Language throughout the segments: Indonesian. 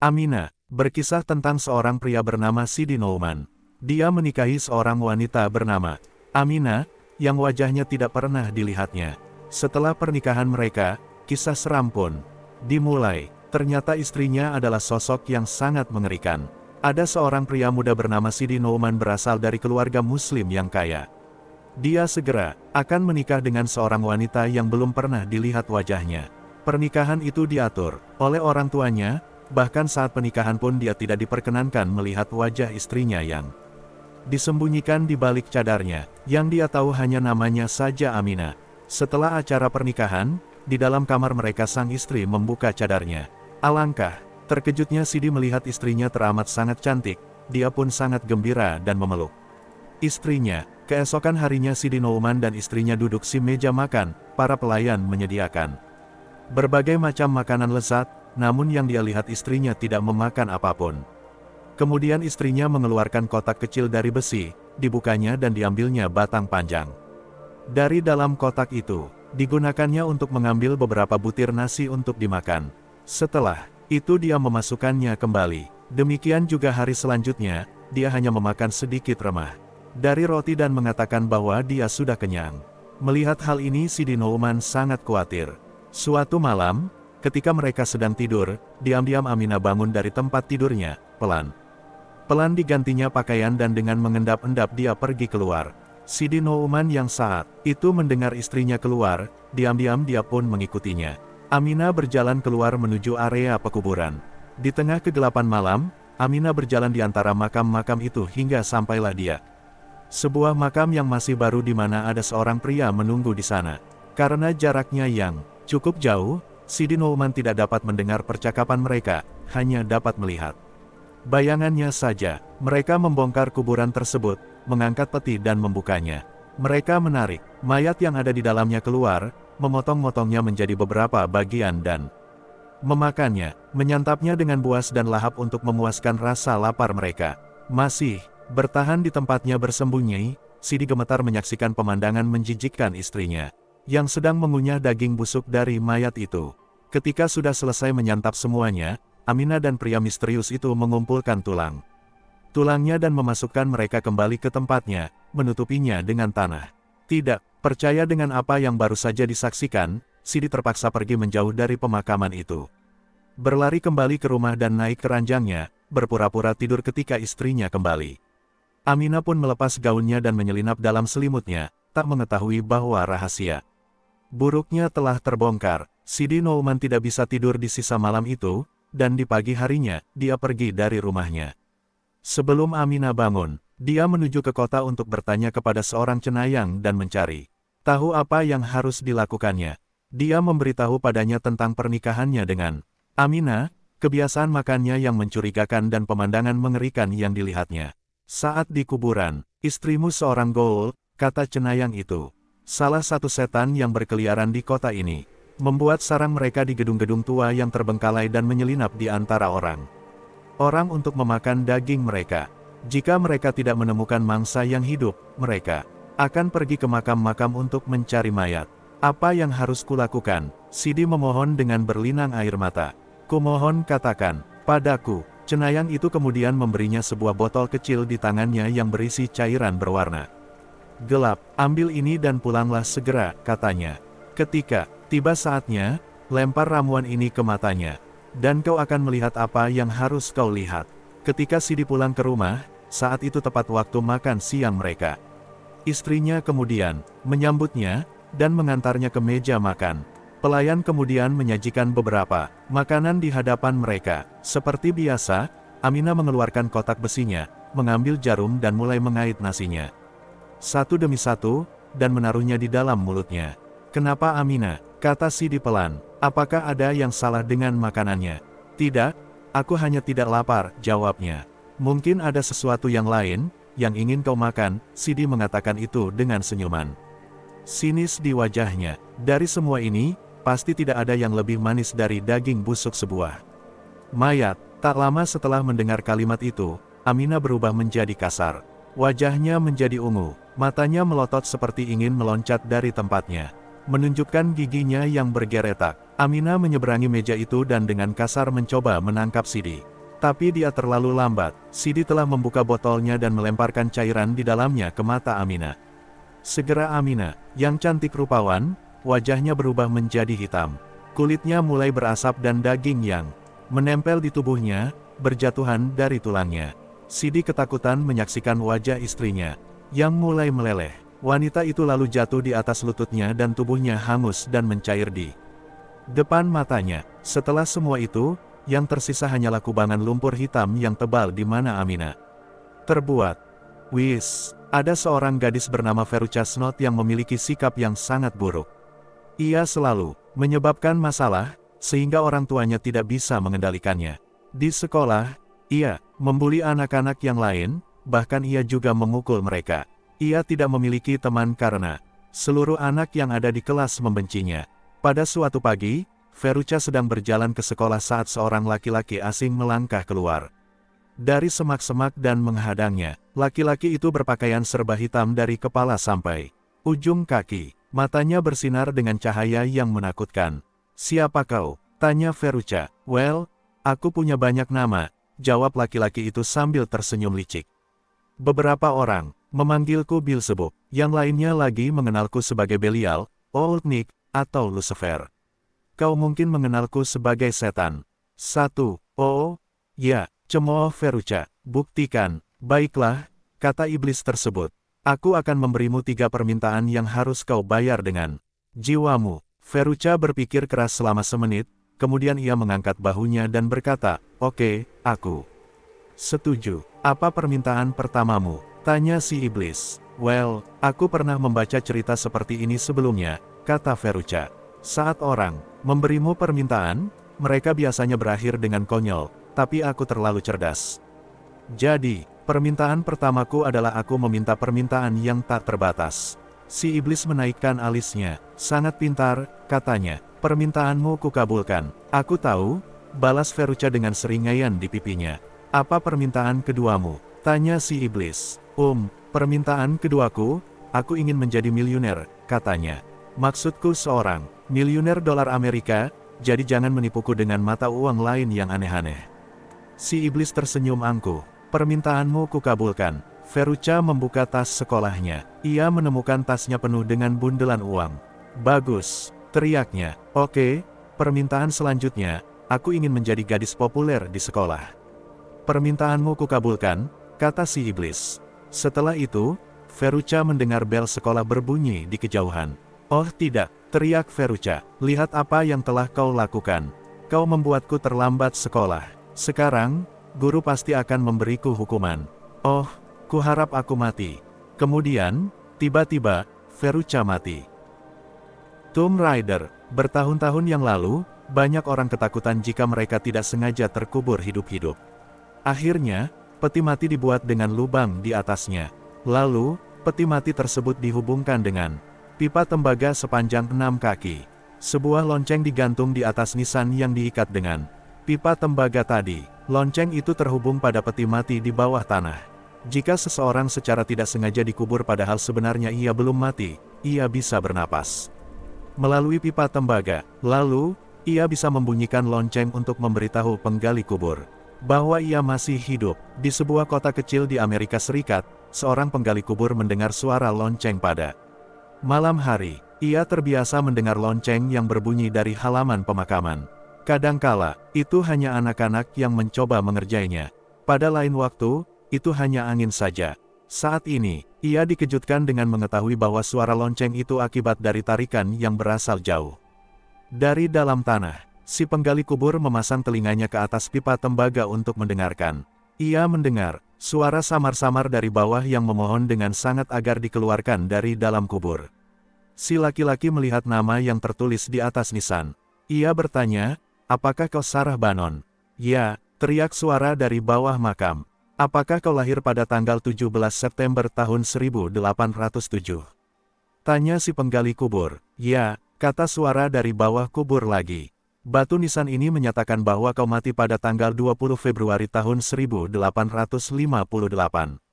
Aminah, berkisah tentang seorang pria bernama Sidi Nouman. Dia menikahi seorang wanita bernama Aminah, yang wajahnya tidak pernah dilihatnya. Setelah pernikahan mereka, kisah seram pun dimulai. Ternyata istrinya adalah sosok yang sangat mengerikan. Ada seorang pria muda bernama Sidi Nouman berasal dari keluarga muslim yang kaya. Dia segera akan menikah dengan seorang wanita yang belum pernah dilihat wajahnya. Pernikahan itu diatur oleh orang tuanya. Bahkan saat pernikahan pun dia tidak diperkenankan melihat wajah istrinya yang disembunyikan di balik cadarnya, yang dia tahu hanya namanya saja Aminah. Setelah acara pernikahan, di dalam kamar mereka sang istri membuka cadarnya. Alangkah terkejutnya Sidi melihat istrinya teramat sangat cantik, dia pun sangat gembira dan memeluk istrinya. Keesokan harinya Sidi Nouman dan istrinya duduk di meja makan, para pelayan menyediakan berbagai macam makanan lezat. Namun yang dia lihat istrinya tidak memakan apapun. Kemudian istrinya mengeluarkan kotak kecil dari besi, dibukanya dan diambilnya batang panjang. Dari dalam kotak itu, digunakannya untuk mengambil beberapa butir nasi untuk dimakan. Setelah itu dia memasukkannya kembali. Demikian juga hari selanjutnya, dia hanya memakan sedikit remah dari roti dan mengatakan bahwa dia sudah kenyang. Melihat hal ini Sidi Nouman sangat khawatir. Suatu malam, ketika mereka sedang tidur, diam-diam Aminah bangun dari tempat tidurnya, pelan digantinya pakaian dan dengan mengendap-endap dia pergi keluar. Sidi Nouman yang saat itu mendengar istrinya keluar, diam-diam dia pun mengikutinya. Aminah berjalan keluar menuju area pekuburan. Di tengah kegelapan malam, Aminah berjalan di antara makam-makam itu hingga sampailah dia sebuah makam yang masih baru di mana ada seorang pria menunggu di sana. Karena jaraknya yang cukup jauh, Sidi Nouman tidak dapat mendengar percakapan mereka, hanya dapat melihat bayangannya saja. Mereka membongkar kuburan tersebut, mengangkat peti dan membukanya. Mereka menarik mayat yang ada di dalamnya keluar, memotong-motongnya menjadi beberapa bagian dan memakannya, menyantapnya dengan buas dan lahap untuk memuaskan rasa lapar mereka. Masih bertahan di tempatnya bersembunyi, Sidi gemetar menyaksikan pemandangan menjijikkan istrinya yang sedang mengunyah daging busuk dari mayat itu. Ketika sudah selesai menyantap semuanya, Aminah dan pria misterius itu mengumpulkan tulangnya dan memasukkan mereka kembali ke tempatnya, menutupinya dengan tanah. Tidak percaya dengan apa yang baru saja disaksikan, Sidi terpaksa pergi menjauh dari pemakaman itu. Berlari kembali ke rumah dan naik ke ranjangnya, berpura-pura tidur ketika istrinya kembali. Aminah pun melepas gaunnya dan menyelinap dalam selimutnya, tak mengetahui bahwa rahasia buruknya telah terbongkar. Sidi Nouman tidak bisa tidur di sisa malam itu, dan di pagi harinya, dia pergi dari rumahnya. Sebelum Aminah bangun, dia menuju ke kota untuk bertanya kepada seorang cenayang dan mencari tahu apa yang harus dilakukannya. Dia memberitahu padanya tentang pernikahannya dengan Aminah, kebiasaan makannya yang mencurigakan dan pemandangan mengerikan yang dilihatnya saat di kuburan. Istrimu seorang gaul, kata cenayang itu. Salah satu setan yang berkeliaran di kota ini, membuat sarang mereka di gedung-gedung tua yang terbengkalai dan menyelinap di antara orang untuk memakan daging mereka. Jika mereka tidak menemukan mangsa yang hidup, mereka akan pergi ke makam-makam untuk mencari mayat. Apa yang harus kulakukan? Sidi memohon dengan berlinang air mata. Kumohon katakan padaku. Cenayang itu kemudian memberinya sebuah botol kecil di tangannya yang berisi cairan berwarna gelap. Ambil ini dan pulanglah segera, katanya. Ketika tiba saatnya, lempar ramuan ini ke matanya, dan kau akan melihat apa yang harus kau lihat. Ketika Sidi pulang ke rumah, saat itu tepat waktu makan siang mereka. Istrinya kemudian menyambutnya dan mengantarnya ke meja makan. Pelayan kemudian menyajikan beberapa makanan di hadapan mereka. Seperti biasa, Aminah mengeluarkan kotak besinya, mengambil jarum dan mulai mengait nasinya satu demi satu, dan menaruhnya di dalam mulutnya. Kenapa Aminah? Kata Sidi pelan. Apakah ada yang salah dengan makanannya? Tidak, aku hanya tidak lapar, jawabnya. Mungkin ada sesuatu yang lain, yang ingin kau makan, Sidi mengatakan itu dengan senyuman sinis di wajahnya. Dari semua ini, pasti tidak ada yang lebih manis dari daging busuk sebuah mayat. Tak lama setelah mendengar kalimat itu, Aminah berubah menjadi kasar. Wajahnya menjadi ungu, matanya melotot seperti ingin meloncat dari tempatnya. Menunjukkan giginya yang bergeretak, Aminah menyeberangi meja itu dan dengan kasar mencoba menangkap Sidi. Tapi dia terlalu lambat. Sidi telah membuka botolnya dan melemparkan cairan di dalamnya ke mata Amina. Segera Amina, yang cantik rupawan, wajahnya berubah menjadi hitam. Kulitnya mulai berasap dan daging yang menempel di tubuhnya, berjatuhan dari tulangnya. Sidi ketakutan menyaksikan wajah istrinya, yang mulai meleleh. Wanita itu lalu jatuh di atas lututnya dan tubuhnya hangus dan mencair di depan matanya. Setelah semua itu, yang tersisa hanyalah kubangan lumpur hitam yang tebal di mana Amina terbuat. Wis, ada seorang gadis bernama Veruca Snot yang memiliki sikap yang sangat buruk. Ia selalu menyebabkan masalah, sehingga orang tuanya tidak bisa mengendalikannya. Di sekolah, ia membuli anak-anak yang lain, bahkan ia juga memukul mereka. Ia tidak memiliki teman karena seluruh anak yang ada di kelas membencinya. Pada suatu pagi, Veruca sedang berjalan ke sekolah saat seorang laki-laki asing melangkah keluar dari semak-semak dan menghadangnya. Laki-laki itu berpakaian serba hitam dari kepala sampai ujung kaki. Matanya bersinar dengan cahaya yang menakutkan. "Siapa kau?" tanya Veruca. "Well, aku punya banyak nama," jawab laki-laki itu sambil tersenyum licik. "Beberapa orang memanggilku Beelzebub, yang lainnya lagi mengenalku sebagai Belial, Old Nick, atau Lucifer. Kau mungkin mengenalku sebagai setan." Oh, ya, cemooh Veruca. "Buktikan." "Baiklah," kata iblis tersebut. "Aku akan memberimu 3 permintaan yang harus kau bayar dengan jiwamu." Veruca berpikir keras selama semenit, kemudian ia mengangkat bahunya dan berkata, "Oke, aku setuju. Apa permintaan pertamamu?" tanya si iblis. "Well, aku pernah membaca cerita seperti ini sebelumnya," kata Veruca. "Saat orang memberimu permintaan, mereka biasanya berakhir dengan konyol, tapi aku terlalu cerdas. Jadi, permintaan pertamaku adalah aku meminta permintaan yang tak terbatas." Si iblis menaikkan alisnya. "Sangat pintar," katanya. "Permintaanmu kukabulkan." "Aku tahu," balas Veruca dengan seringaian di pipinya. "Apa permintaan keduamu?" tanya si iblis. Permintaan keduaku, aku ingin menjadi miliuner," katanya. "Maksudku seorang miliuner dolar Amerika, jadi jangan menipuku dengan mata uang lain yang aneh-aneh." Si iblis tersenyum angkuh. "Permintaanmu kukabulkan." Veruca membuka tas sekolahnya. Ia menemukan tasnya penuh dengan bundelan uang. "Bagus," teriaknya. "Oke, permintaan selanjutnya, aku ingin menjadi gadis populer di sekolah." "Permintaanmu kukabulkan," kata si iblis. Setelah itu, Veruca mendengar bel sekolah berbunyi di kejauhan. "Oh tidak," teriak Veruca. "Lihat apa yang telah kau lakukan. Kau membuatku terlambat sekolah. Sekarang, guru pasti akan memberiku hukuman. Oh, kuharap aku mati." Kemudian, tiba-tiba, Veruca mati. Tomb Raider. Bertahun-tahun yang lalu, banyak orang ketakutan jika mereka tidak sengaja terkubur hidup-hidup. Akhirnya, peti mati dibuat dengan lubang di atasnya. Lalu, peti mati tersebut dihubungkan dengan pipa tembaga sepanjang 6 kaki. Sebuah lonceng digantung di atas nisan yang diikat dengan pipa tembaga tadi. Lonceng itu terhubung pada peti mati di bawah tanah. Jika seseorang secara tidak sengaja dikubur padahal sebenarnya ia belum mati, ia bisa bernapas melalui pipa tembaga. Lalu, ia bisa membunyikan lonceng untuk memberitahu penggali kubur bahwa ia masih hidup. Di sebuah kota kecil di Amerika Serikat, seorang penggali kubur mendengar suara lonceng pada malam hari. Ia terbiasa mendengar lonceng yang berbunyi dari halaman pemakaman. Kadangkala, itu hanya anak-anak yang mencoba mengerjainya. Pada lain waktu, itu hanya angin saja. Saat ini, ia dikejutkan dengan mengetahui bahwa suara lonceng itu akibat dari tarikan yang berasal jauh dari dalam tanah. Si penggali kubur memasang telinganya ke atas pipa tembaga untuk mendengarkan. Ia mendengar suara samar-samar dari bawah yang memohon dengan sangat agar dikeluarkan dari dalam kubur. Si laki-laki melihat nama yang tertulis di atas nisan. Ia bertanya, "Apakah kau Sarah Banon?" "Ya," teriak suara dari bawah makam. "Apakah kau lahir pada tanggal 17 September tahun 1807?" tanya si penggali kubur. "Ya," kata suara dari bawah kubur lagi. "Batu nisan ini menyatakan bahwa kau mati pada tanggal 20 Februari tahun 1858.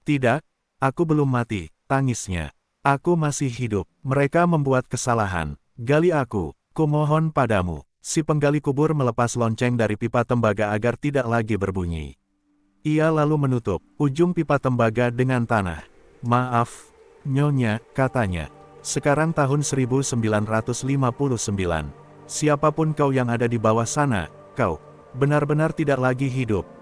"Tidak, aku belum mati," tangisnya. "Aku masih hidup. Mereka membuat kesalahan. Gali aku, kumohon padamu." Si penggali kubur melepas lonceng dari pipa tembaga agar tidak lagi berbunyi. Ia lalu menutup ujung pipa tembaga dengan tanah. "Maaf, Nyonya," katanya. "Sekarang tahun 1959. Siapapun kau yang ada di bawah sana, kau benar-benar tidak lagi hidup."